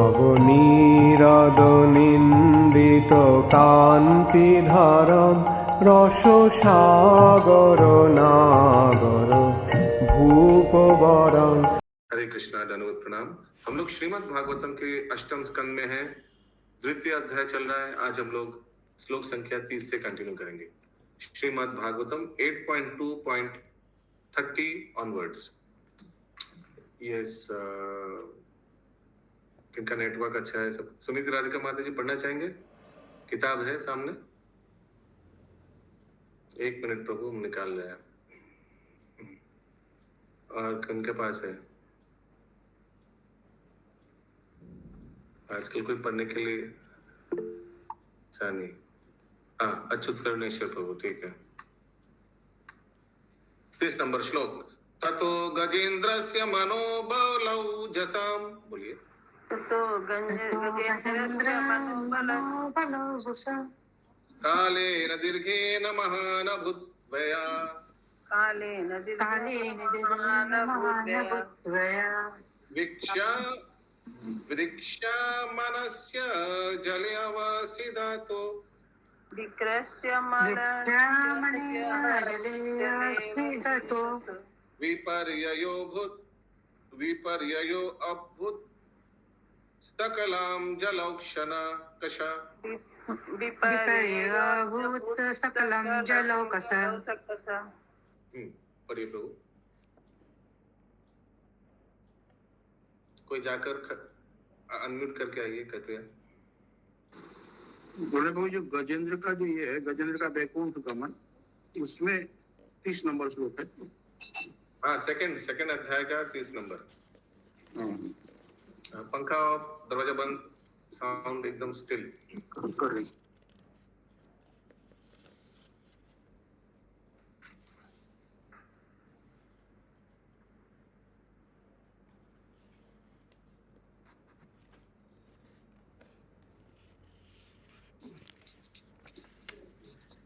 নবনীরদনিন্দিত কান্তিধারম রসসাগর नागर भूपवरम। हरे कृष्णा, धन्यवाद, प्रणाम। हम लोग श्रीमद् भागवतम के अष्टम स्कंद में हैं, द्वितीय अध्याय चल रहा है। आज हम लोग श्लोक संख्या 30 से कंटिन्यू करेंगे। श्रीमद् भागवतम 8.2.30 ऑनवर्ड्स। यस, किनका नेटवर्क अच्छा है? सब सुनीति राधिका माता जी पढ़ना चाहेंगे? किताब है सामने। 1 मिनट प्रभु, हम निकाल रहे हैं। और किनके पास है? आजकल कोई पढ़ने के लिए नहीं। हाँ, अच्युत करुणेश्वर प्रभु, ठीक है। 30 नंबर श्लोक। ततो गजेन्द्रस्य मनोबलौजसाम, बोलिए। ततो गजेन्द्रस्य मनोबलौजसाम कालेन दीर्घेन महानभूत्वया कालेन दीर्घेन महानभूत्वया वृक्षा मनस्य जलयवसिदातो विक्रस्य मनस्य विपर्ययो अभूत् सकलां जलौक्षणा कषा विपर्यभूत सकलं जलौकसा। पढ़िए प्रभु। कोई जाकर अनम्यूट करके आइए, कृपया। बोले भाई, जो गजेंद्र का जो ये है, गजेंद्र का वैकुंठ गमन, उसमें 30 नंबर श्लोक है। हाँ, सेकंड अध्याय का 30 नंबर। पंखा ऑफ, दरवाजा बंद, साउंड एकदम स्टिल कर रही।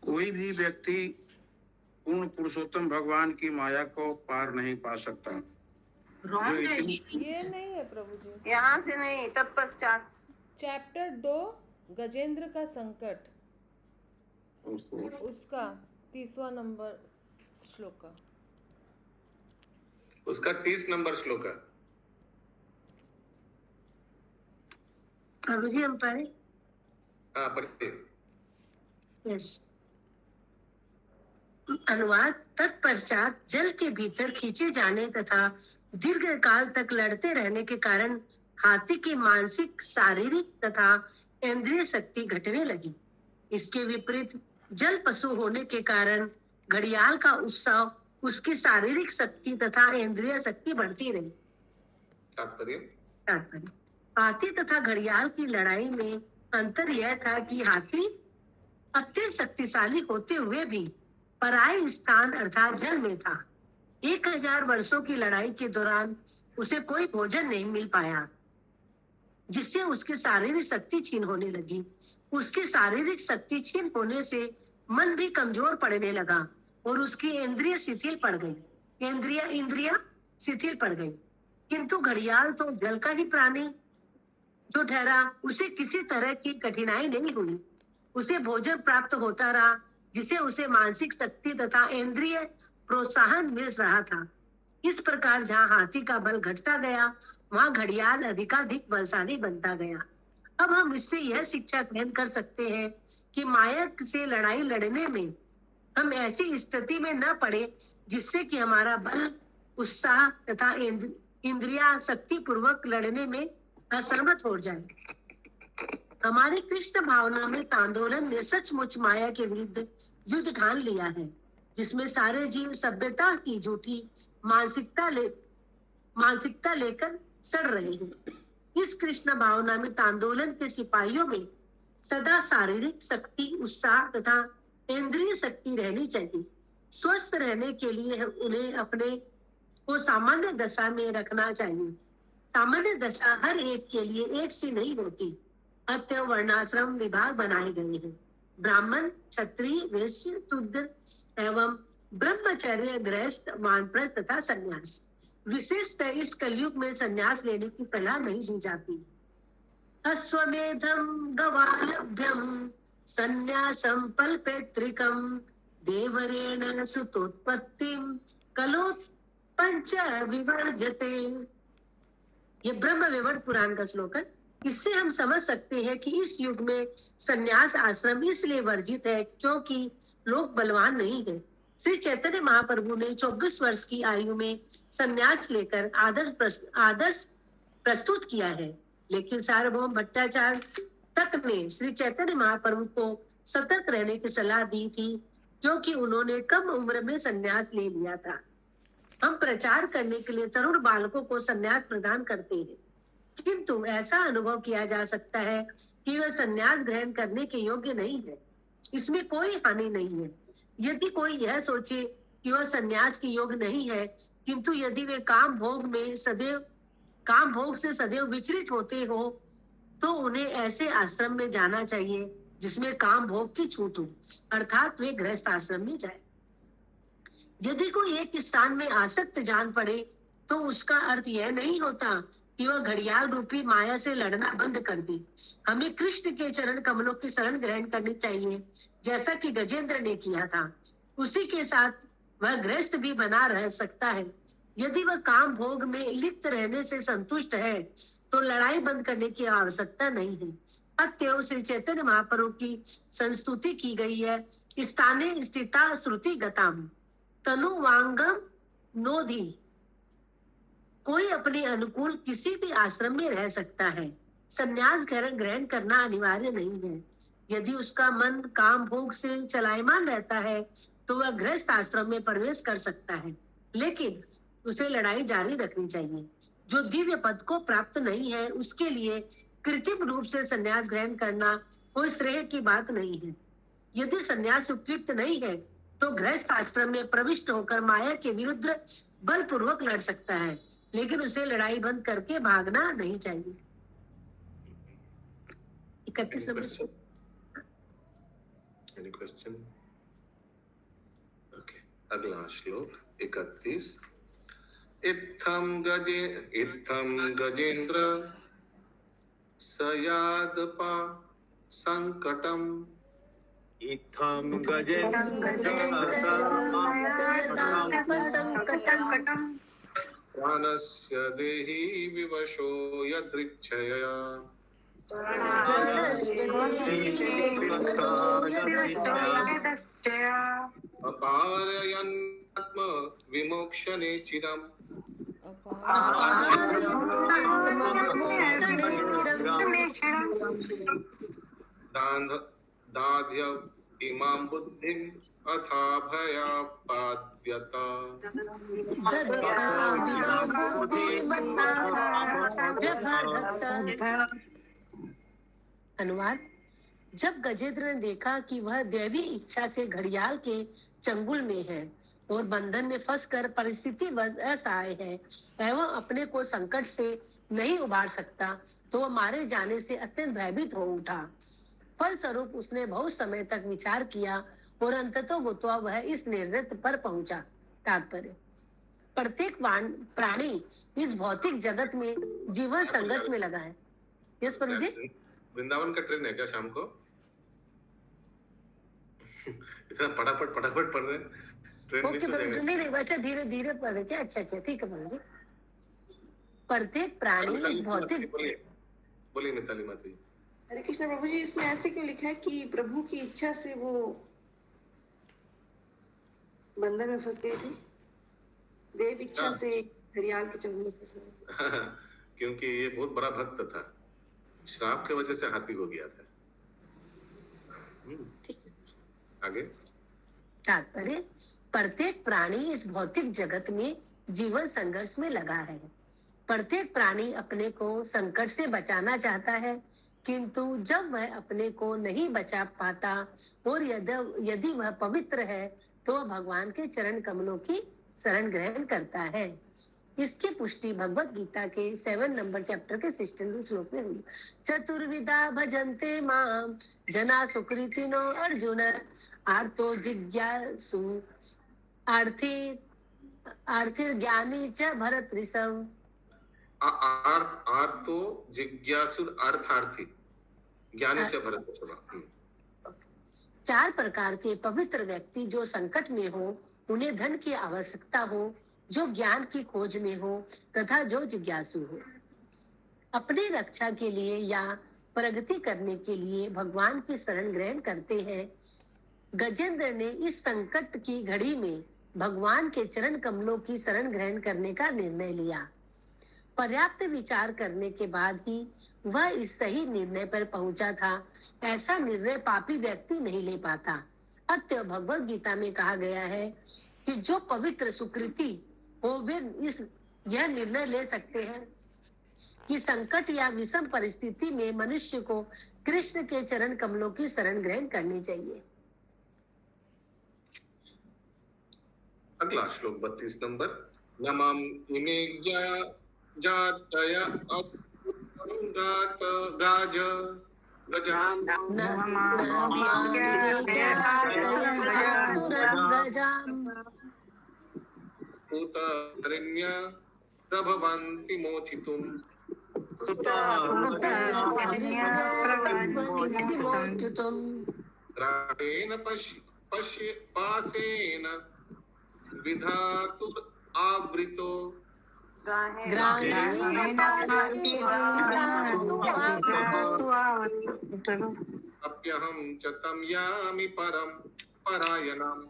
कोई भी व्यक्ति पूर्ण पुरुषोत्तम भगवान की माया को पार नहीं पा सकता। ये नहीं है प्रभु जी, यहाँ से नहीं, तत्पश्चात चैप्टर 2 गजेंद्र का संकट, उसका 30वां नंबर श्लोक का, उसका 30 नंबर श्लोक है। प्रभु जी हम पढ़े? हाँ, पढ़िए। यस। अनुवाद। तत्पश्चात जल के भीतर खींचे जाने तथा दीर्घ काल तक लड़ते रहने के कारण हाथी की मानसिक, शारीरिक तथा इंद्रिय शक्ति घटने लगी। इसके विपरीत जल पशु होने के कारण घड़ियाल का उत्साह, उसकी शारीरिक शक्ति तथा इंद्रिय शक्ति बढ़ती रही। तात्पर्य। हाथी तथा घड़ियाल की लड़ाई में अंतर यह था कि हाथी अत्यंत शक्तिशाली होते हुए भी पराय स्थान अर्थात जल में था। 1000 वर्षों की लड़ाई के दौरान उसे कोई भोजन नहीं मिल पाया, जिससे उसकी शारीरिक शक्ति क्षीण होने लगी। उसकी शारीरिक शक्ति क्षीण होने से मन भी कमजोर पड़ने लगा और उसकी इंद्रिय शिथिल पड़ गई। इंद्रिया शिथिल पड़ गई। किंतु घड़ियाल तो जल का ही प्राणी जो ठहरा, उसे किसी तरह की कठिनाई नहीं हुई। उसे भोजन प्राप्त होता रहा, जिसे उसे मानसिक शक्ति तथा इंद्रिय प्रोत्साहन मिल रहा था। इस प्रकार जहाँ हाथी का बल घटता गया, वहाँ घड़ियाल अधिकाधिक बलशाली बनता गया। अब हम इससे यह शिक्षा ग्रहण कर सकते हैं कि माया से लड़ाई लड़ने में हम ऐसी स्थिति में न पड़े जिससे कि हमारा बल, उत्साह तथा इंद्रिया शक्ति पूर्वक लड़ने में असमर्थ हो जाए। हमारे कृष्ण भावना में आंदोलन ने सचमुच माया के विरुद्ध युद्ध ठान लिया है, जिसमें सारे जीव सभ्यता की झूठी मानसिकता लेकर सड़ रहे हैं। इस कृष्ण भावना में आंदोलन के सिपाहियों में सदा शारीरिक शक्ति, उत्साह तथा इंद्रिय शक्ति रहनी चाहिए। स्वस्थ रहने के लिए उन्हें अपने को सामान्य दशा में रखना चाहिए। सामान्य दशा हर एक के लिए एक सी नहीं होती। अतः वर्णाश्रम विभाग बनाए गए हैं। ब्राह्मण, क्षत्रिय, वैश्य, शूद्र एवं ब्रह्मचर्य, गृहस्थ, वानप्रस्थ तथा संन्यास। विशेषतः इस कलयुग में संन्यास लेने की सलाह नहीं दी जाती। अश्वमेधं गवालभ्यं सन्न्यासं पल्पेत्रिकं देवरेण सुतोत्पत्तिं कलोत् पंच विवर्जते। ये ब्रह्म विवर्त पुराण का श्लोक है। इससे हम समझ सकते हैं कि इस युग में संन्यास आश्रम इसलिए वर्जित है क्योंकि लोग बलवान नहीं है। श्री चैतन्य महाप्रभु ने 24 वर्ष की आयु में संन्यास लेकर आदर्श प्रस्तुत किया है, लेकिन सार्वभौम भट्टाचार्य तक ने श्री चैतन्य महाप्रभु को सतर्क रहने की सलाह दी थी क्योंकि उन्होंने कम उम्र में संन्यास ले लिया था। हम प्रचार करने के लिए तरुण बालकों को संन्यास प्रदान करते हैं, किंतु ऐसा अनुभव किया जा सकता है कि वह संन्यास ग्रहण करने के योग्य नहीं है। इसमें कोई हानि नहीं है। यदि कोई यह सोचे कि वह संन्यास के योग्य नहीं है, किंतु यदि वे काम भोग से सदैव विचलित होते हो, तो उन्हें ऐसे आश्रम में जाना चाहिए जिसमें काम भोग की छूट हो, अर्थात वे गृहस्थ आश्रम में जाए। यदि कोई एक स्थान में आसक्त जान पड़े तो उसका अर्थ यह नहीं होता कि वह घड़ियाल रूपी माया से लड़ना बंद कर दे। हमें कृष्ण के चरण कमलों की शरण ग्रहण करनी चाहिए, जैसा कि गजेंद्र ने किया था। उसी के साथ वह गृहस्थ भी बना रह सकता है। यदि वह काम भोग में लिप्त रहने से संतुष्ट है तो लड़ाई बंद करने की आवश्यकता नहीं है। अतएव श्री चैतन्य महाप्रभु की संस्तुति की गई है, स्थाने स्थिता श्रुति गताम तनुवांगम नोधि। कोई अपने अनुकूल किसी भी आश्रम में रह सकता है। संन्यास ग्रहण करना अनिवार्य नहीं है। यदि उसका मन काम भोग से चलायमान रहता है तो वह गृहस्थ आश्रम में प्रवेश कर सकता है, लेकिन उसे लड़ाई जारी रखनी चाहिए। जो दिव्य पद को प्राप्त नहीं है उसके लिए कृत्रिम रूप से संन्यास ग्रहण करना कोई श्रेय की बात नहीं है। यदि संन्यास उपयुक्त नहीं है तो गृहस्थ आश्रम में प्रविष्ट होकर माया के विरुद्ध बलपूर्वक लड़ सकता है, लेकिन उसे लड़ाई बंद करके भागना नहीं चाहिए। 31 नंबर। Any question? Okay. अगला श्लोक 31। इत्थं गजेंद्र सयादपा संकटम इत्थं गजेन्द्र प्राणस्य देहि विवशो यदृच्छया अपारयन्नात्म विमोक्षनेचिदम् दाध्य इमां बुद्धिम् अथा भयापाद्यता। अनुवाद। जब गजेंद्र ने देखा कि वह दैवी इच्छा से घड़ियाल के चंगुल में है और बंधन में फंसकर परिस्थिति असहाय है एवं अपने को संकट से नहीं उबार सकता, तो वह मारे जाने से अत्यंत भयभीत हो उठा। फलस्वरूप उसने बहुत समय तक विचार किया और अंततः गोत्वा वह इस निर्णय पर पहुंचा। तात्पर्य: प्रत्येक प्राणी इस भौतिक जगत में जीवन संघर्ष में लगा है। यस प्रभु जी। वृंदावन का ट्रेन है क्या शाम को? इतना फटाफट पढ़ रहे ट्रेन मिस हो जाएगा। नहीं, अच्छा धीरे धीरे पढ़ रहे। अच्छा ठीक है प्रभु जी। प्रत्येक प्राणी इस भौतिक। बोलिए मिताली माता जी। हरे कृष्ण प्रभु जी, इसमें ऐसे क्यों लिखा है कि प्रभु की इच्छा से वो बंधन में फंस गए थे, देव इच्छा से घड़ियाल के चंगुल में फंस गए? क्योंकि ये बहुत बड़ा भक्त था, श्राप की वजह से हाथी हो गया था। आगे। तात्पर्य: प्रत्येक प्राणी इस भौतिक जगत में जीवन संघर्ष में लगा है। प्रत्येक प्राणी अपने को संकट से बचाना चाहता है, किंतु जब वह अपने को नहीं बचा पाता और यदि वह पवित्र है तो वह भगवान के चरण कमलों की शरण ग्रहण करता है। इसकी पुष्टि भगवत गीता के 7 नंबर चैप्टर के 16वें श्लोक में हुई। चतुर्विधा भजन्ते माम जना सुकृतिनो अर्जुन आर्तो जिज्ञासु आर्थिर ज्ञानी च भरतृषभ। आर्तो जिज्ञासुर अर्थार्थी ज्ञानी च भरतर्षभ। 4 प्रकार के पवित्र व्यक्ति जो संकट में हो, उन्हें धन की आवश्यकता हो, जो ज्ञान की खोज में हो तथा जो जिज्ञासु हो। अपनी रक्षा के लिए या प्रगति करने के लिए भगवान की शरण ग्रहण करते हैं। गजेंद्र ने इस संकट की घड़ी में भगवान के चरण कमलों की शरण ग्रहण करने का निर्णय लिया। पर्याप्त विचार करने के बाद ही वह इस सही निर्णय पर पहुंचा था। ऐसा निर्णय पापी व्यक्ति नहीं ले पाता। अतः भगवत गीता में कहा गया है कि जो पवित्र सुकृति हो वे यह निर्णय ले सकते हैं कि संकट या विषम परिस्थिति में मनुष्य को कृष्ण के चरण कमलों की शरण ग्रहण करनी चाहिए। अगला श्लोक 32 नंबर। नमाम इमे जातया गात गाज गजान उतरण्य प्रभवन्ति मोचितुम ग्राहेण पश्य पासेन विधातुर आवृतो अप्यहं च तं यामि परम परायणम्।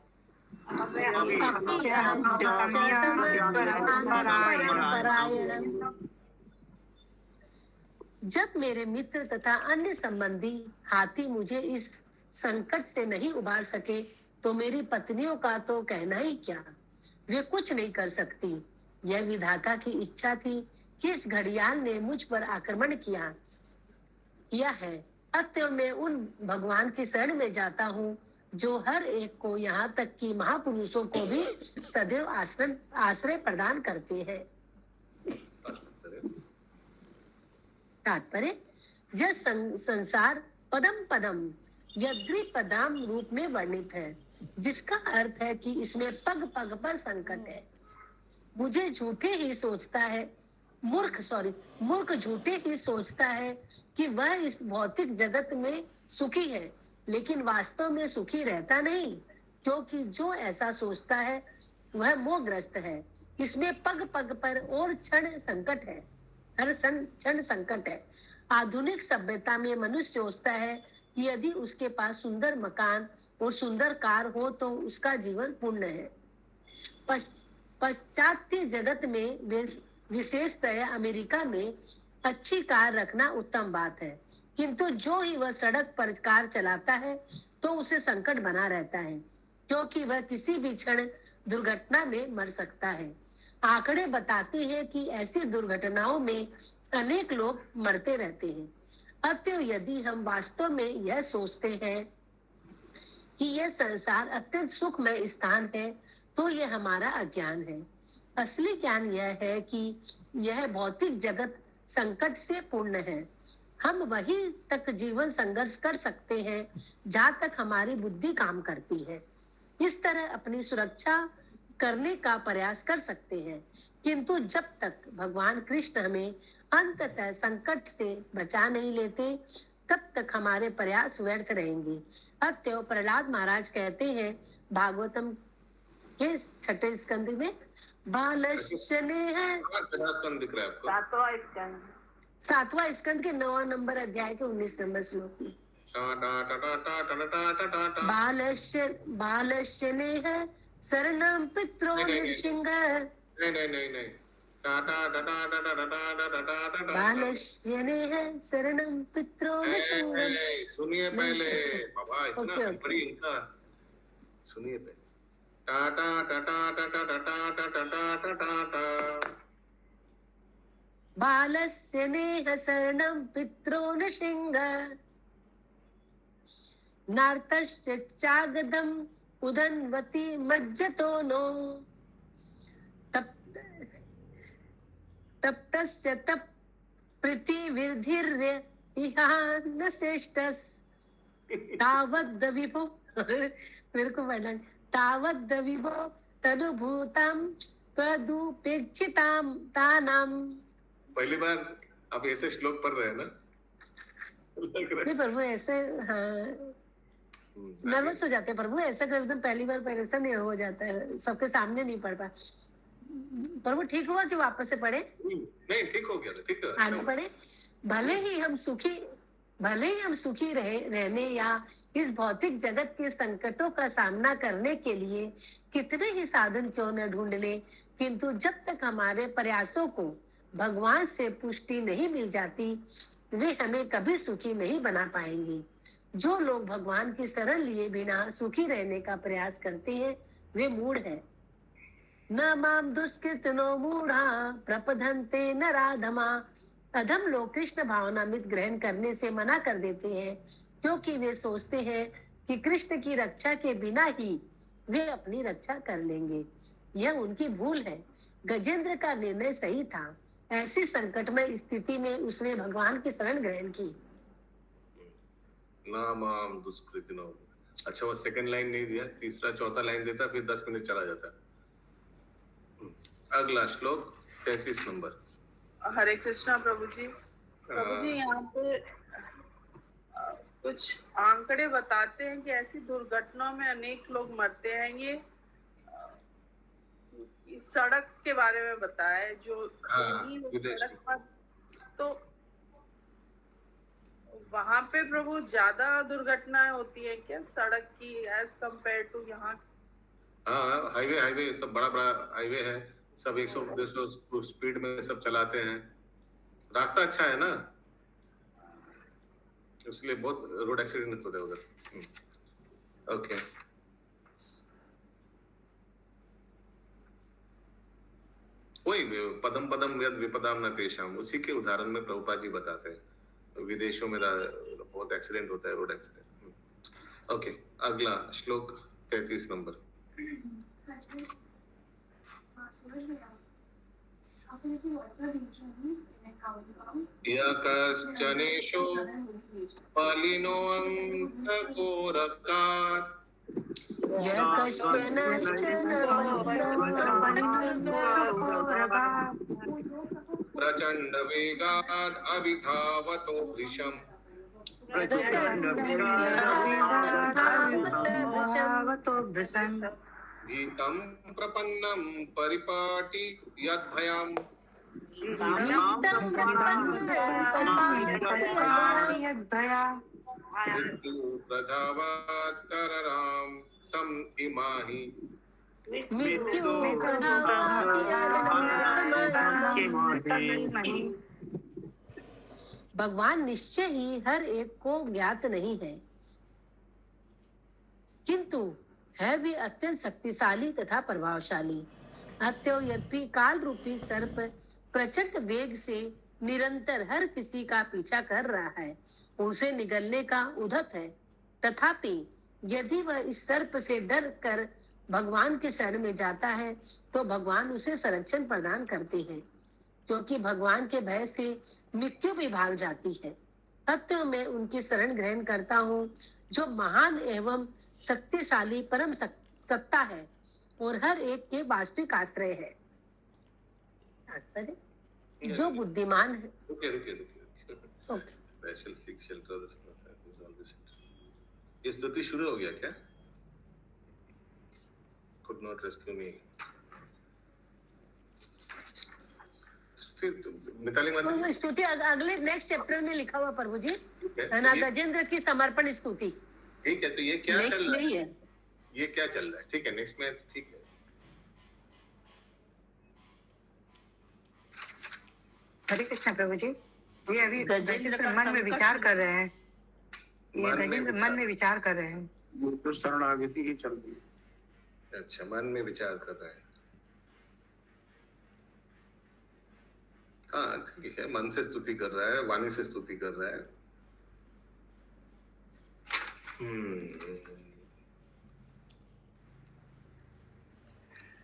जब मेरे मित्र तथा अन्य संबंधी हाथी मुझे इस संकट से नहीं उबार सके तो मेरी पत्नियों का तो कहना ही क्या, वे कुछ नहीं कर सकती। यह विधाता की इच्छा थी कि इस घड़ियाल ने मुझ पर आक्रमण किया है। अतः मैं उन भगवान की शरण में जाता हूँ जो हर एक को, यहाँ तक कि महापुरुषों को भी सदैव आश्रय प्रदान करते हैं। तात्पर्य, यह संसार पदम पदम यद्रिपदाम रूप में वर्णित है, जिसका अर्थ है कि इसमें पग पग पर संकट है। मुझे झूठे ही सोचता है, मूर्ख झूठे ही सोचता है कि वह इस भौतिक जगत में सुखी है, लेकिन वास्तव में सुखी रहता नहीं, क्योंकि जो ऐसा सोचता है वह मोहग्रस्त है। इसमें पग पग पर और क्षण संकट है, हर क्षण संकट है। आधुनिक सभ्यता में मनुष्य सोचता है कि यदि उसके पास सुंदर मकान और सुंदर कार हो तो उसका जीवन पूर्ण है। पाश्चात्य जगत में, विशेषतः अमेरिका में, अच्छी कार रखना उत्तम बात है, किंतु जो ही वह सड़क पर कार चलाता है तो उसे संकट बना रहता है, क्योंकि वह किसी भी क्षण दुर्घटना में मर सकता है। आंकड़े बताते हैं कि ऐसी दुर्घटनाओं में अनेक लोग मरते रहते हैं। अतः यदि हम वास्तव में यह सोचते हैं कि यह संसार अत्यंत सुखमय स्थान है तो यह हमारा अज्ञान है। असली ज्ञान यह है कि यह भौतिक जगत संकट से पूर्ण है। हम वहीं तक जीवन संघर्ष कर सकते हैं जहाँ तक हमारी बुद्धि काम करती है। इस तरह अपनी सुरक्षा करने का प्रयास कर सकते हैं, किंतु जब तक भगवान कृष्ण हमें अंततः संकट से बचा नहीं लेते तब तक हमारे प्रयास व्यर्थ रहेंगे। अतः प्रहलाद महाराज कहते हैं भागवतम के 6 स्कंद में, बालस्य नेह, 7वां स्कंद के 9वां नंबर अध्याय के 19 नंबर श्लोक में, बालस्य नेह शरणं पित्रो नृसिंह, बालस्य नेह शरणं पित्रो नृसिंह। सुनिए पहले बाबा, इतना बड़ी इनका सुनिए पहले। टाटा टाटा टाटा टाटा टाटा टाटा बालस्य नेह शरणं पित्रो नृसिंह, नार्तस्य चागदम् उदन्वति मज्जतो नो, तप्तस्य तप पृथिवीर्धिर्य इहान श्रेष्ठस्, तावद् विभो मेरे को पढ़ना, तावद् विभो तनुभूतां तदुपेक्षितां तानां पहली बार आप ऐसे श्लोक पढ़ रहे हैं ना, लग रहा नहीं प्रभु ऐसे, हाँ है। नर्वस हो जाते हैं प्रभु, ऐसा कोई एकदम पहली बार ऐसा नहीं हो जाता है, सबके सामने नहीं पढ़ पा। प्रभु ठीक हुआ कि वापस से पढ़े? नहीं, ठीक हो गया था, ठीक है। आगे बढ़े। भले ही हम सुखी रहने या इस भौतिक जगत के संकटों का सामना करने के लिए कितने ही साधन क्यों न ढूंढ ले, किंतु जब तक हमारे प्रयासों को भगवान से पुष्टि नहीं मिल जाती, वे हमें कभी सुखी नहीं बना पाएंगे। जो लोग भगवान की शरण लिए बिना सुखी रहने का प्रयास करते हैं, वे मूढ़ हैं। न माम दुष्कृतनो मूढ़ा प्रपधन्ते नराधमा। अधम लोग कृष्ण भावनामृत ग्रहण करने से मना कर देते हैं, क्योंकि वे सोचते हैं कि कृष्ण की रक्षा के बिना ही वे अपनी रक्षा कर लेंगे। यह उनकी भूल है। गजेंद्र का निर्णय सही था। ऐसी संकटमय स्थिति में उसने भगवान की शरण ग्रहण की। नाम दुष्कृतिनो। अच्छा, वो सेकंड लाइन नहीं दिया, तीसरा चौथा लाइन देता, फिर 10 मिनट चला जाता। अगला श्लोक 33 नंबर। हरे कृष्णा प्रभु जी। प्रभु जी यहाँ पे कुछ आंकड़े बताते हैं कि ऐसी दुर्घटनाओं में अनेक लोग मरते हैं। ये इस सड़क के बारे में बताया है, जो सड़क पर, तो वहां पे प्रभु ज्यादा दुर्घटनाएं होती है क्या सड़क की एज कंपेयर टू यहाँ? हाँ, हाईवे सब बड़ा हाईवे है, सब 100-200 स्पीड में सब चलाते हैं। रास्ता अच्छा है ना, इसलिए बहुत रोड एक्सीडेंट होते हैं उधर। ओके, वही पदम पदम यद विपदाम न तेषाम, उसी के उदाहरण में प्रभुपाद जी बताते हैं। विदेशों में बहुत एक्सीडेंट होता है, रोड एक्सीडेंट। ओके, अगला श्लोक 33 नंबर। यकश्चनेशो पलिनो अंतकोरकात् प्रचंड वेगात् अभिधावतो भृशम् भीतं प्रपन्नं परिपाटी यद्भयम् मृत्यु प्रधावात् तरराम तम इमाहि। भगवान निश्चय ही हर एक को ज्ञात नहीं है, किंतु है भी अत्यंत शक्तिशाली तथा प्रभावशाली। अतएव यद्यपि काल रूपी सर्प प्रचंड वेग से निरंतर हर किसी का पीछा कर रहा है, उसे निगलने का उद्यत है, तथापि यदि वह इस सर्प से डर कर भगवान के शरण में जाता है, तो भगवान उसे संरक्षण प्रदान करते हैं, क्योंकि भगवान के भय से मृत्यु भी भाग जाती है। अतः मैं उनकी शरण ग्रहण करता हूँ, जो महान एवं शक्तिशाली परम सत्ता है और हर एक के वास्तविक आश्रय है। जो बुद्धिमान है। ये स्तुति शुरू हो गया क्या? Could not rescue me. Mitali माता, स्तुति अगले नेक्स्ट चैप्टर में लिखा हुआ प्रभु जी, ना गजेंद्र की समर्पण स्तुति। ठीक है, तो ये क्या चल रहा है? ये क्या चल रहा है? ठीक है, नेक्स्ट में ठीक है। हरे कृष्णा प्रभु जी, ये अभी गजेंद्र मन में विचार कर रहे हैं। ये गजेंद्र मन में विचार कर रहे हैं। वो तो शरणागति ही चल रही है। अच्छा, मन में विचार कर रहे हैं। हाँ ठीक है, मन से स्तुति कर रहा है, वाणी से स्तुति कर रहा है।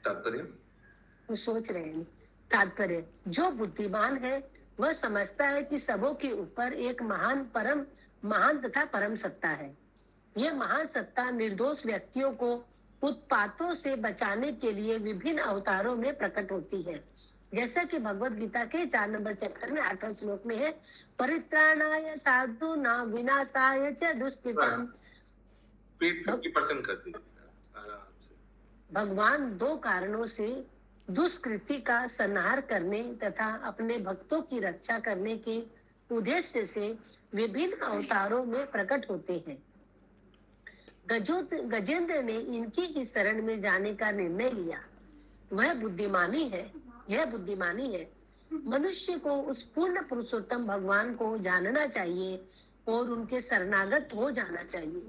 तात्पर्य वो सोच रहे हैं। तात्पर्य, जो बुद्धिमान है वह समझता है कि सबों के ऊपर एक महान तथा परम सत्ता है। यह महान सत्ता निर्दोष व्यक्तियों को उत्पातों से बचाने के लिए विभिन्न अवतारों में प्रकट होती है। जैसा कि भगवत गीता के 4 नंबर चैप्टर में 8वां श्लोक में है, परित्राणाय साधु ना विनाशाय च दुष्कृताम। स्पीड 50% कर दी आराम से। भगवान 2 कारणों से दुष्कृति का संहार करने तथा अपने भक्तों की रक्षा करने के उद्देश्य से विभिन्न अवतारों में प्रकट होते हैं। गजेंद्र ने इनकी ही शरण में जाने का निर्णय लिया। वह बुद्धिमानी है, यह बुद्धिमानी है। मनुष्य को उस पूर्ण पुरुषोत्तम भगवान को जानना चाहिए और उनके शरणागत हो जाना चाहिए।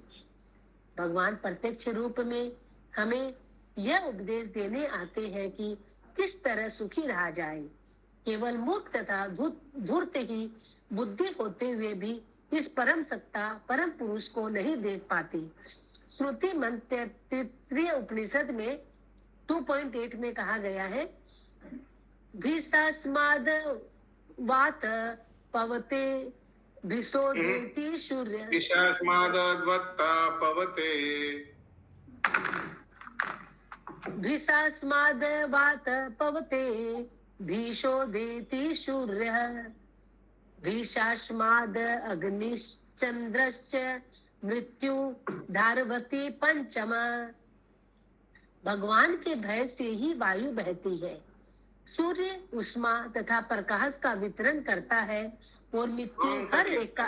भगवान प्रत्यक्ष रूप में हमें यह उपदेश देने आते हैं कि किस तरह सुखी रहा जाए। केवल मूर्ख तथा धूर्त ही बुद्धि होते हुए भी इस परम सत्ता परम पुरुष को नहीं देख पाती। श्रुति मंत्र तृतीय उपनिषद में 2.8 में कहा गया है, भीषास्माद वात पवते भिषोदेति सूर्य। ईशास्मादद्वत्ता पवते भीषास्माद वात पवते भीषोदेति सूर्य। भीषास्माद अग्निश्चंद्रश्च मृत्यु धारवती पंचमा। भगवान के भय से ही वायु बहती है। सूर्य उष्मा तथा प्रकाश का वितरण करता है और मृत्यु हर एक का।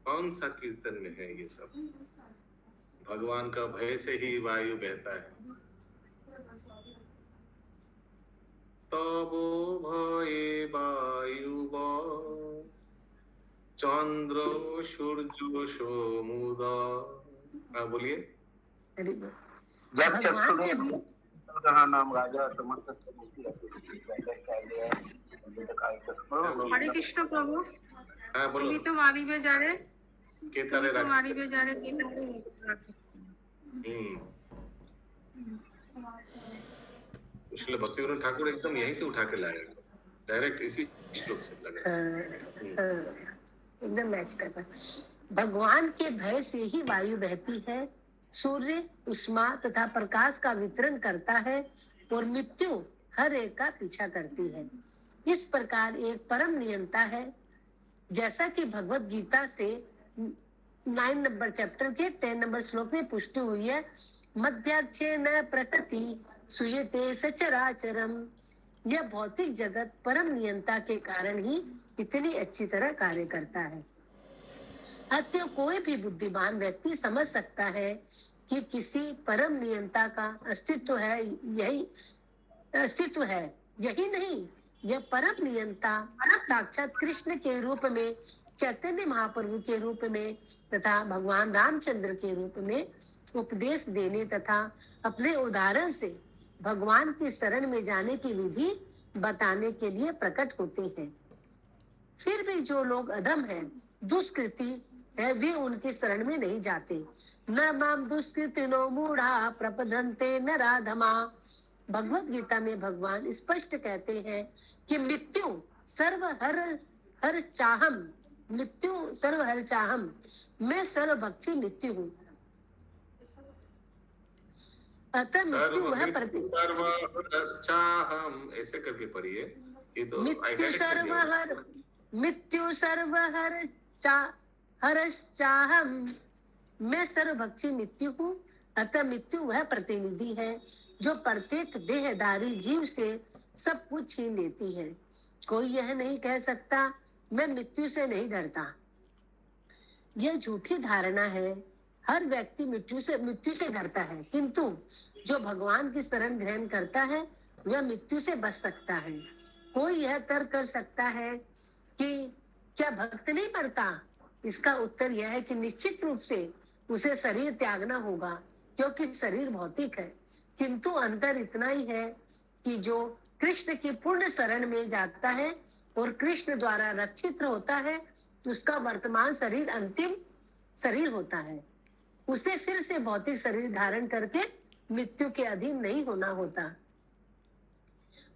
कौन सा कीर्तन में है ये सब? भगवान का भय से ही वायु बहता है। तबो भये वायु चंद्र सूर्य सोमुदा। हाँ बोलिए। भगवान के नाम राजा समस्त हरे कृष्ण प्रभु। हाँ बोलो। अभी तो वाणी में जा रहे, केतारे तो वाणी में जा रहे, केतारे। इसलिए भक्तिविनोद ठाकुर एकदम यहीं से उठा के लाए, डायरेक्ट इसी श्लोक से लगा। एकदम मैच कर रहा। भगवान के भय से ही वायु बहती है। सूर्य उष्मा तथा प्रकाश का वितरण करता है और मृत्यु हर एक का पीछा करती है। इस प्रकार एक परम नियंता है। जैसा कि भगवत गीता से 9 नंबर चैप्टर के 10 नंबर श्लोक में पुष्टि हुई है, मध्याक्षे न प्रकृति सुयते सचराचरम। यह भौतिक जगत परम नियंता के कारण ही इतनी अच्छी तरह कार्य करता है। अतः कोई भी बुद्धिमान व्यक्ति समझ सकता है कि किसी परम नियंता का अस्तित्व है, यही नहीं, यह परम नियंता साक्षात कृष्ण के रूप में, चैतन्य महाप्रभु के रूप में तथा भगवान रामचंद्र के रूप में उपदेश देने तथा अपने उदाहरण से भगवान की शरण में जाने की विधि बताने के लिए प्रकट होते हैं। फिर भी जो लोग अधम हैं, दुष्कृति है, वे उनकी शरण में नहीं जाते। न माम दुष्कृतिनो मूढ़ा प्रपदन्ते न राधमा। भगवत गीता में भगवान स्पष्ट कहते हैं कि मृत्यु सर्व हर चाहम, मृत्यु सर्व हर चाहम, मैं सर्वभक्षी मृत्यु हूँ। अतः मृत्यु वह प्रति सर्वहरश्चाहम ऐसे करके पढ़िए। ये तो मृत्यु सर्व हरश्चाहम, मैं सर्वभक्षी मृत्यु हूँ। अतः मृत्यु वह प्रतिनिधि है जो प्रत्येक देहधारी जीव से सब कुछ छीन लेती है। कोई यह नहीं कह सकता मैं मृत्यु से नहीं डरता। यह झूठी धारणा है। हर व्यक्ति मृत्यु से डरता है, किंतु जो भगवान की शरण ग्रहण करता है वह मृत्यु से बच सकता है। कोई यह तर्क कर सकता है कि क्या भक्त नहीं मरता? इसका उत्तर यह है कि निश्चित रूप से उसे शरीर त्यागना होगा, क्योंकि शरीर भौतिक है। किंतु अंतर इतना ही है कि जो कृष्ण की पूर्ण शरण में जाता है और कृष्ण द्वारा रक्षित होता है, उसका वर्तमान शरीर अंतिम शरीर होता है। उसे फिर से भौतिक शरीर धारण करके मृत्यु के अधीन नहीं होना होता।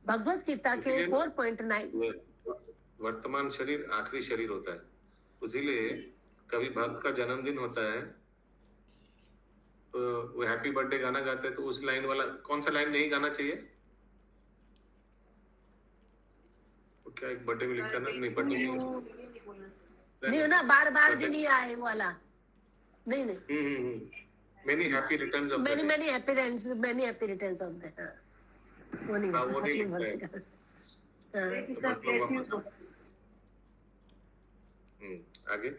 भगवत गीता के 4.9 वर्तमान शरीर आखिरी शरीर होता है। इसीलिए कभी भक्त का जन्मदिन होता है तो वो हैप्पी बर्थडे गाना गाते हैं, तो उस लाइन वाला कौन सा लाइन नहीं गाना चाहिए? वो क्या एक बर्थडे में लिखा ना, नहीं बर्थडे में नहीं ना, बार बार भी नहीं आए वो वाला, नहीं नहीं, many happy returns of the day. Many happy returns of the, वो नहीं हाँ, वो नहीं अच्छी लिखा है। बोलेगा। हाँ। तो मतलब वापस आगे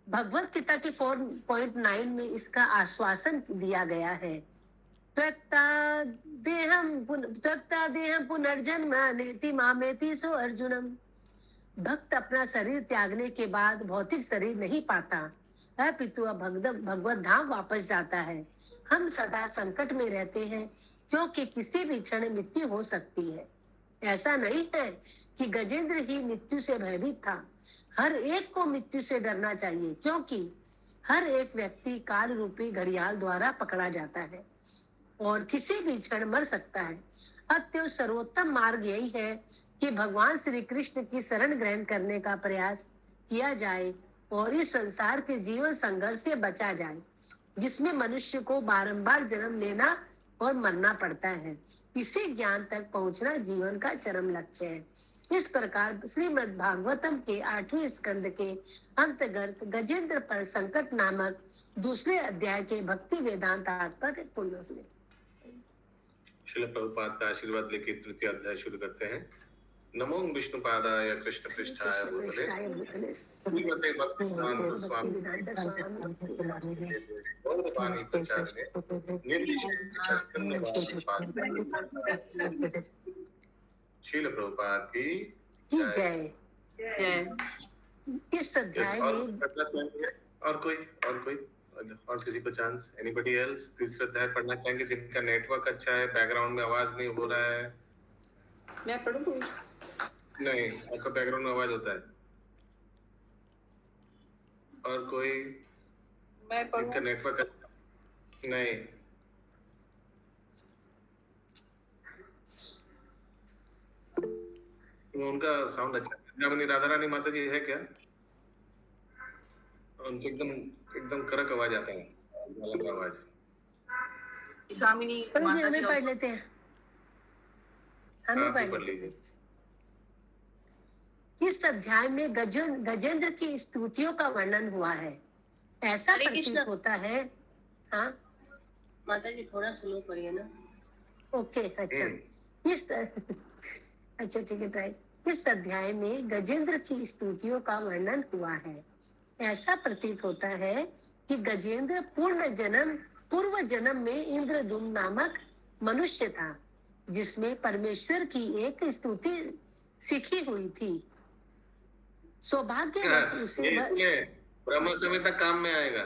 भगवत गीता के 4.9 में इसका आश्वासन दिया गया है। त्यक्ता देहं पुनर्जन्म नेति मामेति सो अर्जुनम। भक्त अपना शरीर त्यागने के बाद भौतिक शरीर नहीं पाता, अपितु भगवत धाम वापस जाता है। हम सदा संकट में रहते हैं क्योंकि किसी भी क्षण मृत्यु हो सकती है। ऐसा नहीं है कि गजेंद्र ही मृत्यु से भयभीत था। हर एक को मृत्यु से डरना चाहिए क्योंकि हर एक व्यक्ति काल रूपी घड़ियाल द्वारा पकड़ा जाता है और किसी भी क्षण मर सकता है। अतएव सर्वोत्तम मार्ग यही है कि भगवान श्री कृष्ण की शरण ग्रहण करने का प्रयास किया जाए और इस संसार के जीवन संघर्ष से बचा जाए जिसमें मनुष्य को बारंबार जन्म लेना और मरना पड़ता है। इसी ज्ञान तक पहुंचना जीवन का चरम लक्ष्य है। इस प्रकार श्रीमद् भागवतम के 8वें स्कंद के अंतर्गत गजेंद्र पर संकट नामक दूसरे अध्याय के भक्ति वेदांत तात्पर्य पूर्ण हुए। श्रील प्रभुपाद का आशीर्वाद लेके तृतीय अध्याय शुरू करते हैं। नमो विष्णुपादाय कृष्ण पृष्ठाय भूतले श्रीमते भक्तिवेदांत स्वामी गौरवाणी प्रचार्य श्रील प्रभुपाद की जय। इस अध्याय में और किसी को चांस, एनीबॉडी एल्स तीसरा अध्याय पढ़ना चाहेंगे जिनका नेटवर्क अच्छा है, बैकग्राउंड में आवाज नहीं हो रहा है? मैं पढ़ूं? नहीं, आपका बैकग्राउंड में आवाज होता है। और कोई मैं जिनका पढ़ूं? नेटवर्क अच्छा नहीं? वो उनका साउंड अच्छा है। राधा रानी माता जी है क्या? उनको एकदम कड़क आवाज आता है, अलग आवाज। कामिनी माता हमें जी पढ़ लेते हैं, हमें पढ़ लीजिए। इस अध्याय में गजेंद्र की स्तुतियों का वर्णन हुआ है। ऐसा प्रतीत होता है। हाँ माता जी थोड़ा स्लो करिए ना। ओके, अच्छा अच्छा ठीक है, राइट। इस अध्याय में गजेंद्र की स्तुतियों का वर्णन हुआ है। ऐसा प्रतीत होता है कि गजेंद्र पूर्व जन्म में इंद्रदुम्न नामक मनुष्य था जिसमें परमेश्वर की एक स्तुति सीखी हुई थी। सौभाग्यवश उसे ब्रह्म संहिता काम में आएगा।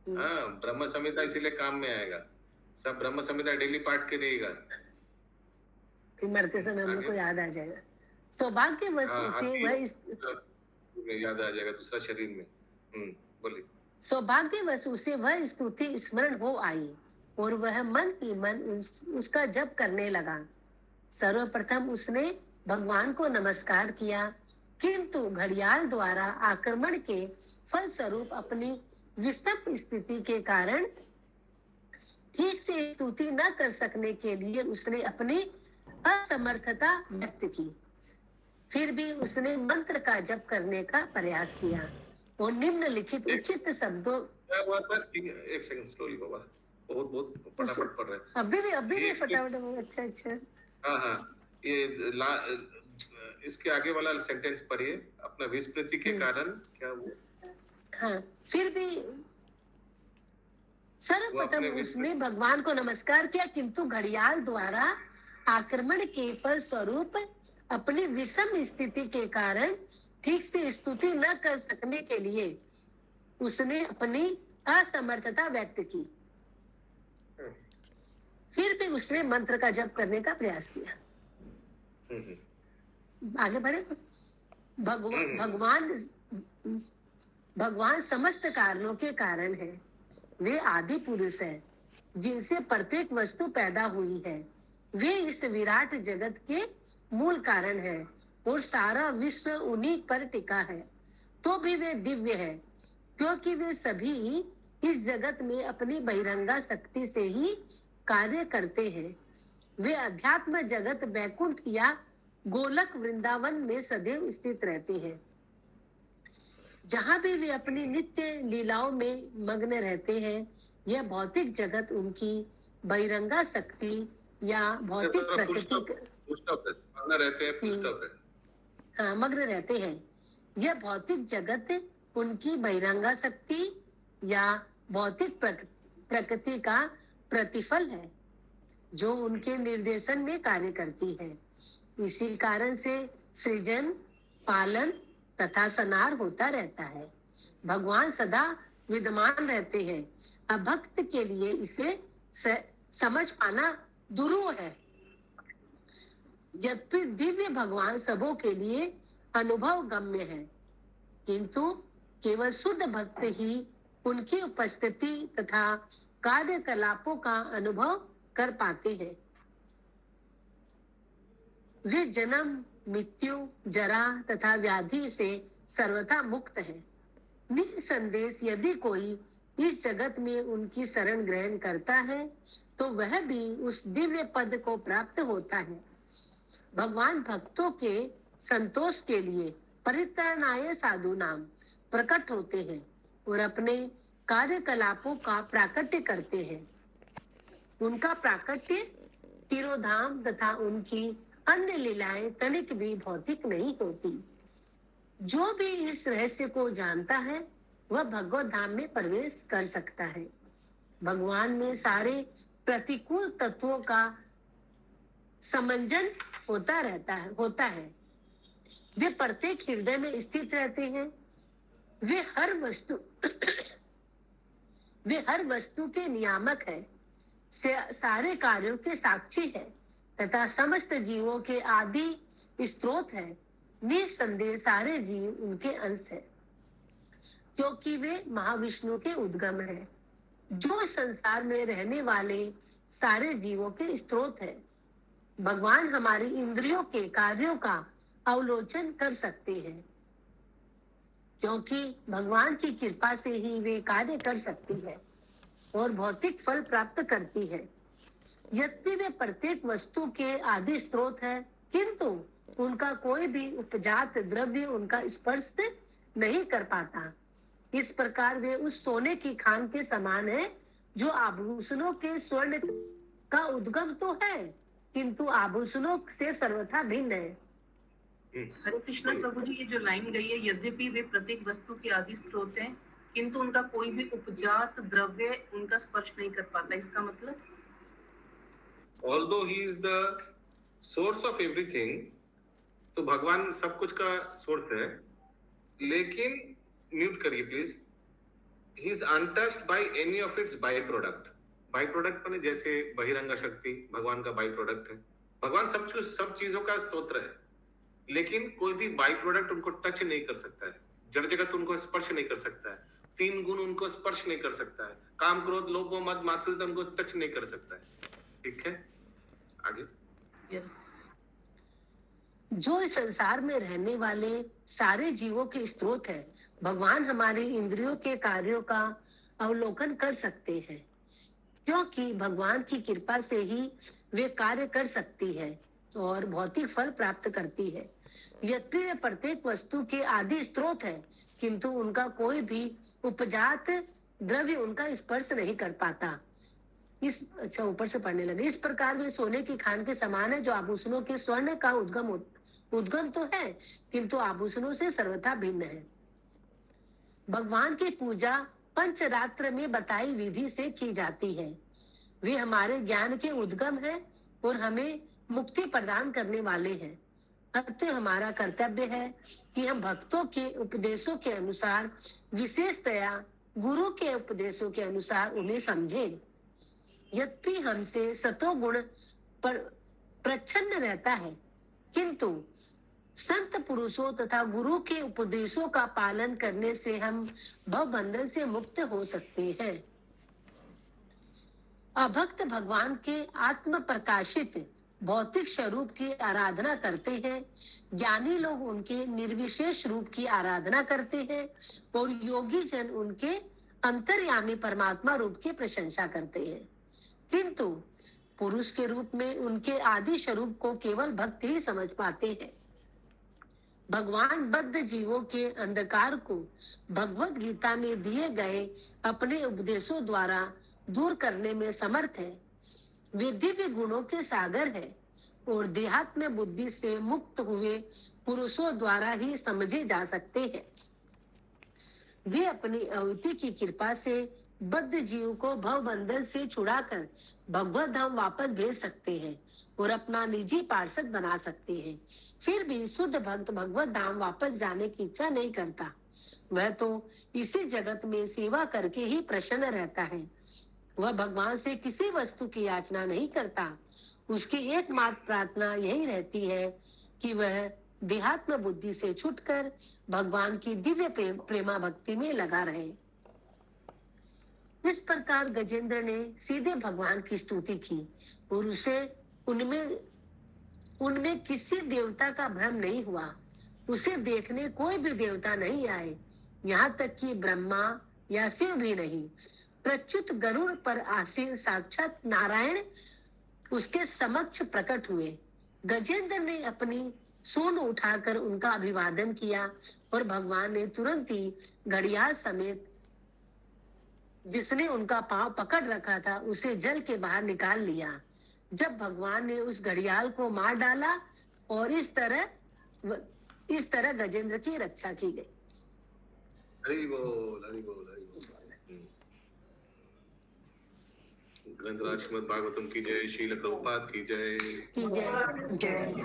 हाँ, ब्रह्म संहिता इसीलिए काम में आएगा। सब ब्रह्म संहिता डेली पाठ के देगा, फिर मरते समय हमको याद आ जाएगा। सौभाग्यवश उसे वह याद आ जाएगा दूसरा शरीर में। बोलिए। सौभाग्यवश उसे वह स्तुति स्मरण हो आई और वह मन ही मन उसका जप करने लगा। सर्वप्रथम उसने भगवान को नमस्कार किया, किंतु घड़ियाल द्वारा आक्रमण के फलस्वरूप अपनी विषम स्थिति के कारण ठीक से स्तुति न कर सकने के लिए उसने अपनी असमर्थता व्यक्त की। फिर भी उसने मंत्र का जप करने का प्रयास किया और निम्नलिखित उचित शब्दों। एक सेकंड स्लोली बाबा, बहुत फटाफट पढ़ रहे हैं। अभी भी फटाफट। अच्छा हाँ, ये इसके आगे वाला सेंटेंस पढ़िए। अपना विस्मृति के कारण क्या वो। हाँ, फिर भी सर्वप्रथम उसने भगवान को नमस्कार किया, किंतु घड़ियाल द्वारा आक्रमण के फल स्वरूप अपनी विषम स्थिति के कारण ठीक से स्तुति न कर सकने के लिए उसने अपनी असमर्थता व्यक्त की। फिर भी उसने मंत्र का जप करने का प्रयास किया। आगे बढ़े। भगवान समस्त कारणों के कारण है। वे आदि पुरुष है जिनसे प्रत्येक वस्तु पैदा हुई है। वे इस विराट जगत के मूल कारण है और सारा विश्व उन्हीं पर टिका है। तो भी वे दिव्य है क्योंकि वे सभी इस जगत में अपनी बहिरंगा शक्ति से ही कार्य करते हैं। वे अध्यात्म जगत वैकुंठ या गोलक वृंदावन में सदैव स्थित रहते हैं। जहां भी वे अपनी नित्य लीलाओं में मग्न रहते हैं, यह भौतिक जगत उनकी बहिरंगा शक्ति या भौतिक प्रकृति मग्न रहते हैं। यह भौतिक जगत उनकी बहिरंगा शक्ति या भौतिक प्रकृति का प्रतिफल है, जो उनके निर्देशन में कार्य करती है। इसी कारण से सृजन, पालन तथा संहार होता रहता है। भगवान सदा विद्यमान रहते हैं। अभक्त के लिए इसे समझ पाना दुरूह है। यद्यपि दिव्य भगवान सबों के लिए अनुभव गम्य है, किंतु केवल शुद्ध भक्त ही उनकी उपस्थिति तथा कार्यकलापों का अनुभव कर पाते हैं। वे जन्म, मृत्यु, जरा तथा व्याधि से सर्वथा मुक्त है। निसंदेह यदि कोई इस जगत में उनकी शरण ग्रहण करता है, तो वह भी उस दिव्य पद को प्राप्त होता है। भगवान भक्तों के संतोष के लिए परित्राणाय साधु नाम प्रकट होते हैं और अपने कार्यकलापों का प्राकट्य करते हैं। उनका प्राकट्य तिरोधाम तथा उनकी अन्य लीलाएं तनिक भी भौतिक नहीं होती। जो भी इस रहस्य को जानता है, वह भगवत धाम में प्रवेश कर सकता है। भगवान में सारे प्रतिकूल तत्वों का समंजन होता है। वे प्रत्येक हृदय में स्थित रहते हैं। वे हर वस्तु के नियामक है, सारे कार्यों के साक्षी है तथा समस्त जीवों के आदि स्रोत है। निसंदेह सारे जीव उनके अंश है, क्योंकि वे महाविष्णु के उद्गम है, जो संसार में रहने वाले सारे जीवों के स्रोत है। भगवान हमारी इंद्रियों के कार्यों का अवलोकन कर सकते हैं, क्योंकि भगवान की कृपा से ही वे कार्य कर सकती है और भौतिक फल प्राप्त करती है। यद्यपि वे प्रत्येक वस्तु के आदि स्रोत है, किंतु उनका कोई भी उपजात द्रव्य उनका स्पर्श नहीं कर पाता। इस प्रकार वे उस सोने की खान के समान है, जो आभूषणों के स्वर्ण का उद्गम तो है, किंतु आभूषणों से सर्वथा भिन्न है। हरे कृष्णा प्रभु जी, ये जो लाइन गई है, यद्यपि वे प्रत्येक वस्तु के आदि स्रोत हैं, किंतु उनका कोई भी उपजात द्रव्य उनका स्पर्श नहीं कर पाता, इसका मतलब Although he is the source of everything, तो भगवान सब कुछ का सोर्स है, लेकिन म्यूट करिए please. He is untouched by any of its byproduct. By-product माने जैसे बहिरंगा शक्ति भगवान का बाई प्रोडक्ट है। भगवान सब चीजों का स्तोत्र है, लेकिन कोई भी बाई प्रोडक्ट उनको टच नहीं कर सकता है। जड़ जगत उनको स्पर्श नहीं कर सकता है। 3 गुण उनको स्पर्श नहीं कर सकता है। काम, क्रोध, लोभ, मद, मात्सर्य उनको टच नहीं कर सकता है। ठीक है, आगे। यस। जो इस संसार में रहने वाले सारे जीवों के स्रोत है, भगवान हमारी इंद्रियों के कार्यों का अवलोकन कर सकते हैं, क्योंकि भगवान की कृपा से ही वे कार्य कर सकती है और भौतिक फल प्राप्त करती है। यद्यपि वे प्रत्येक वस्तु के आदि स्रोत है, किंतु उनका कोई भी उपजात द्रव्य उनका स्पर्श नहीं कर पाता। ऊपर से पढ़ने लगे। इस प्रकार वे सोने की खान के समान है, जो आभूषणों के स्वर्ण का उद्गम तो है, किंतु आभूषणों से सर्वथा भिन्न है। भगवान की पूजा पंचरात्र में बताई विधि से की जाती है। वे हमारे ज्ञान के उद्गम है और हमें मुक्ति प्रदान करने वाले हैं। अतः हमारा कर्तव्य है कि हम भक्तों के उपदेशों के अनुसार, विशेषतया गुरु के उपदेशों के अनुसार उन्हें समझें। यद्यपि हमसे सतो गुण पर प्रच्छन्न रहता है, किंतु संत पुरुषों तथा गुरु के उपदेशों का पालन करने से हम भवबंधन से मुक्त हो सकते हैं। अभक्त भगवान के आत्म प्रकाशित भौतिक स्वरूप की आराधना करते हैं। ज्ञानी लोग उनके निर्विशेष रूप की आराधना करते हैं और योगी जन उनके अंतर्यामी परमात्मा रूप की प्रशंसा करते हैं। किंतु पुरुष के रूप में उनके आदि स्वरूप को केवल भक्त ही समझ पाते हैं। भगवान बद्ध जीवों के अंधकार को भगवत गीता में दिए गए अपने उपदेशों द्वारा दूर करने में समर्थ है। वे दिव्य गुणों के सागर है और देहात्म बुद्धि से मुक्त हुए पुरुषों द्वारा ही समझे जा सकते हैं। वे अपनी अवधि की कृपा से बद्ध जीव को भव बंधन से छुड़ाकर भगवत धाम वापस भेज सकते हैं और अपना निजी पार्षद बना सकते हैं। फिर भी शुद्ध भक्त भगवत धाम वापस जाने की इच्छा नहीं करता। वह तो इसी जगत में सेवा करके ही प्रसन्न रहता है। वह भगवान से किसी वस्तु की याचना नहीं करता। उसकी एकमात्र प्रार्थना यही रहती है कि वह देहात्म बुद्धि से छूटकर भगवान की दिव्य प्रेमा भक्ति में लगा रहे। इस प्रकार गजेंद्र ने सीधे भगवान की स्तुति की और उसे उनमें किसी देवता का भ्रम नहीं हुआ। उसे देखने कोई भी देवता नहीं आए, यहाँ तक कि ब्रह्मा या शिव भी नहीं। प्रच्युत गरुड़ पर आसीन साक्षात नारायण उसके समक्ष प्रकट हुए। गजेंद्र ने अपनी सूंड उठाकर उनका अभिवादन किया और भगवान ने तुरंत ही घड़ियाल समेत जिसने उनका पांव पकड़ रखा था उसे जल के बाहर निकाल लिया। जब भगवान ने उस घड़ियाल को मार डाला और इस तरह गजेंद्र की रक्षा की गई। हरि बोल, हरि बोल, हरि बोल। ग्रंथराज श्रीमद् भागवतम की जय, श्रील प्रभुपाद की जय। जय।